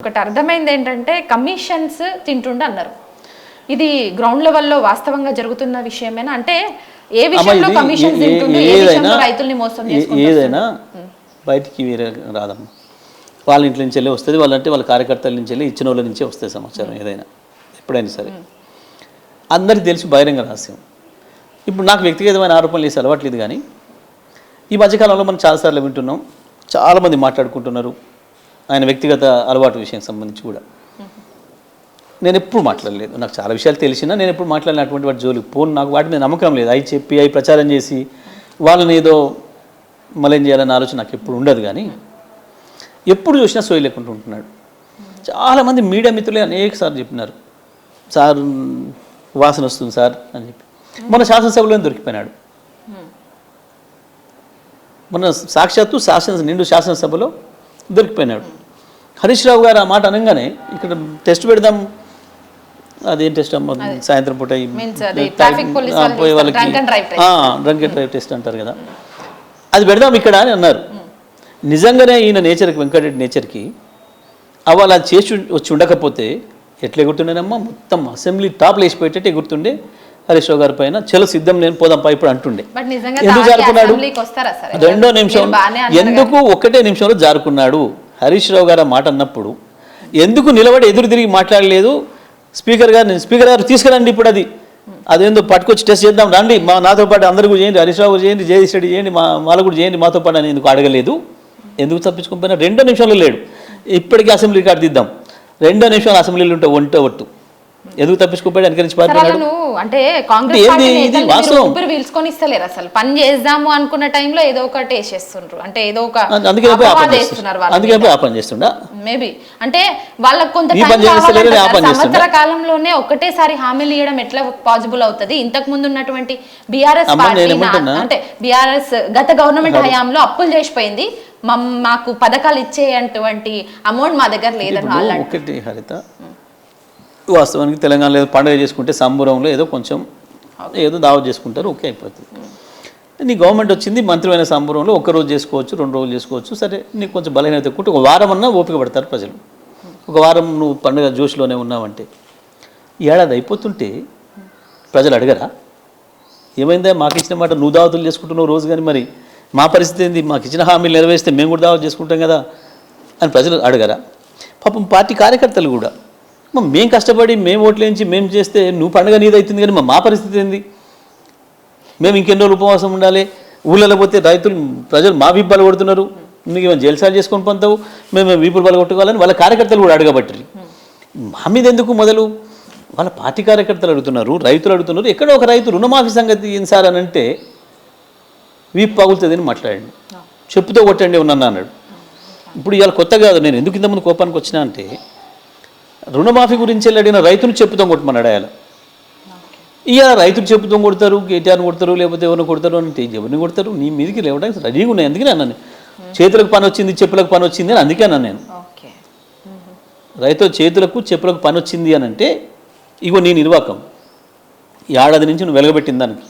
ఒకటి అర్థమైంది ఏంటంటే కమిషన్స్ తింటుండ అన్నారు. ఇది గ్రౌండ్ లెవెల్లో వాస్తవంగా జరుగుతున్న విషయమేనా? అంటే ఏ విషయంలో కమిషన్స్ తింటుండే, ఏ విషయంలో రైతుల్ని మోసం చేసుకుంటూ ఏదైనా బయటికి వేరే రాదమ్మా. వాళ్ళ ఇంటి నుంచి వెళ్ళి వస్తుంది, వాళ్ళంటే వాళ్ళ కార్యకర్తల నుంచి వెళ్ళి ఇచ్చిన వాళ్ళ నుంచే వస్తుంది సమాచారం. ఏదైనా ఎప్పుడైనా సరే అందరికీ తెలిసి బహిరంగ రహస్యం. ఇప్పుడు నాకు వ్యక్తిగతమైన ఆరోపణలు వేసి అలవాట్లేదు, కానీ ఈ మధ్యకాలంలో మనం చాలాసార్లు వింటున్నాం, చాలామంది మాట్లాడుకుంటున్నారు ఆయన వ్యక్తిగత అలవాటు విషయం సంబంధించి కూడా. నేను ఎప్పుడు మాట్లాడలేదు, నాకు చాలా విషయాలు తెలిసినా నేను ఎప్పుడు మాట్లాడినటువంటి వాటి జోలికి పోను. నాకు వాటి మీద నమ్మకం లేదు. అవి చెప్పి అవి ప్రచారం చేసి వాళ్ళని ఏదో మలేం చేయాలనే ఆలోచన నాకు ఎప్పుడు ఉండదు. కానీ ఎప్పుడు చూసినా సోయి లేకుండా ఉంటున్నాడు. చాలామంది మీడియా మిత్రులే అనేక సార్లు చెప్పినారు, సార్ వాసన వస్తుంది సార్ అని చెప్పి. మన శాసనసభలో దొరికిపోయినాడు. మన సాక్షాత్తు నిండు శాసనసభలో దొరికిపోయినాడు. హరీష్ రావు గారు ఆ మాట అనగానే ఇక్కడ టెస్ట్ పెడదాం, అదేం టెస్ట్ అమ్మ, సాయంత్రం పూట పోయే వాళ్ళకి డ్రంక్ అండ్ డ్రైవ్ టెస్ట్ అంటారు కదా, అది పెడదాం ఇక్కడ అని అన్నారు. నిజంగానే ఈయన నేచర్కి, వెంకటరెడ్డి నేచర్కి అవ్వాలి అది చేసి వచ్చి ఉండకపోతే ఎట్లా ఎగురుతుండేనమ్మా, మొత్తం అసెంబ్లీ టాప్లో వేసిపోయేటట్టు ఎగురుతుండే. హరీష్ రావు గారి పైన చలో సిద్ధం నేను పోదాంపా ఇప్పుడు అంటుండే. ఎందుకు జారుకున్నాడు? రెండో నిమిషం ఎందుకు ఒక్కటే నిమిషంలో జారుకున్నాడు? హరీష్ రావు గారు మాట అన్నప్పుడు ఎందుకు నిలబడి ఎదురు తిరిగి మాట్లాడలేదు? స్పీకర్ గారు తీసుకురండి ఇప్పుడు అదేందో పట్టుకొచ్చి టెస్ట్ చేద్దాం రండి, నాతో పాటు అందరూ కూడా చేయండి, హరీష్ రావు కూడా చేయండి, జయదీష్ రెడ్డి చేయండి, వాళ్ళు కూడా చేయండి మాతో పాటు అని ఎందుకు అడగలేదు? ఎందుకు తప్పించుకుని పోయినా? 2 నిమిషంలో లేడు. ఇప్పటికీ అసెంబ్లీ కార్డు తీద్దాం, 2 నిమిషాలు అసెంబ్లీలో ఉంటే ఒట్టు ఎందుకు తప్పించుకోపోయాడు? అనుకరించి పారిపోయాడు. అంటే కాంగ్రెస్ ఊపిరి పీల్చుకొని ఇస్తలేరు. అసలు పని చేద్దాము అనుకున్న టైంలో ఏదో ఒకటి వేసేస్తుండ్రు. అంటే ఏదో ఒక చేస్తుండా మేబీ. అంటే వాళ్ళకి కొంత సంవత్సర కాలంలోనే ఒకటేసారి హామీలు ఇవ్వడం ఎట్లా పాసిబుల్ అవుతుంది? ఇంతకు ముందు ఉన్నటువంటి బీఆర్ఎస్ అంటే బీఆర్ఎస్ గత గవర్నమెంట్ హయాంలో అప్పులు చేసిపోయింది, మాకు పథకాలు ఇచ్చేటువంటి అమౌంట్ మా దగ్గర లేదని వాళ్ళు. హరిత, వాస్తవానికి తెలంగాణలో ఏదో పండుగ చేసుకుంటే సంబరంలో ఏదో కొంచెం ఏదో దావత్ చేసుకుంటారు, ఓకే అయిపోతుంది. నీ గవర్నమెంట్ వచ్చింది, మంత్రిమైన సంబరంలో 1 రోజు చేసుకోవచ్చు, 2 రోజులు చేసుకోవచ్చు, సరే నీకు కొంచెం బలహీనత ఎక్కుంటే 1 వారం అన్నా ఓపిక పడతారు ప్రజలు. 1 వారం నువ్వు పండుగ జోష్లోనే ఉన్నావంటే ఏడాది అయిపోతుంటే ప్రజలు అడగరా? ఏమైందా మాకు ఇచ్చిన మాట నువ్వు దావతులు చేసుకుంటున్నావు రోజు, కానీ మరి మా పరిస్థితి ఏంది? మాకు ఇచ్చిన హామీలు నెరవేరిస్తే మేము కూడా దావత్ చేసుకుంటాం కదా అని ప్రజలు అడగరా? పాపం పార్టీ కార్యకర్తలు కూడా మేము కష్టపడి మేము ఓట్లేంచి మేము చేస్తే నువ్వు పండుగ నీదవుతుంది, కానీ మా పరిస్థితి ఏంది? మేము ఇంకెన్నో ఉపవాసం ఉండాలి, ఊళ్ళలో పోతే ప్రజలు మా వీపులు కొడుతున్నారు, నీకు ఏమైనా జల్సాలు చేసుకొని పొందుతావు, మేము వీపులు బల కొట్టుకోవాలని వాళ్ళ కార్యకర్తలు కూడా అడగబట్టి మా మీద ఎందుకు మొదలు? వాళ్ళ పార్టీ కార్యకర్తలు అడుగుతున్నారు, రైతులు అడుగుతున్నారు. ఎక్కడో ఒక రైతు రుణమాఫీ సంగతి ఏం సార్ అని అంటే వీపు పగులుతుందని మాట్లాడండి, చెప్పుతో కొట్టండి ఉన్నాను అన్నాడు. ఇప్పుడు ఇవాళ కొత్త కాదు, నేను ఎందుకు ఇంతకుముందు కోపానికి వచ్చినా అంటే రుణమాఫీ గురించి అడిగిన రైతులు చెప్పుతాం కొట్టమని అడగాలి. ఇక రైతులు చెప్పుతాం కొడతారు, కేటీఆర్ని కొడతారు, లేకపోతే ఎవరిని కొడతారు అంటే ఎవరిని కొడతారు? నీ మీదకి లేవడానికి రెడీగా ఉన్నాయి. అందుకే అన్నాను చేతులకు పని వచ్చింది, చెప్పులకు పని వచ్చింది అని. అందుకే అన్నాను నేను, రైతు చేతులకు చెప్పులకు పని వచ్చింది అని అంటే ఇగో నీ నిర్వాకం ఏడాది నుంచి నువ్వు వెలగబెట్టిన దానికి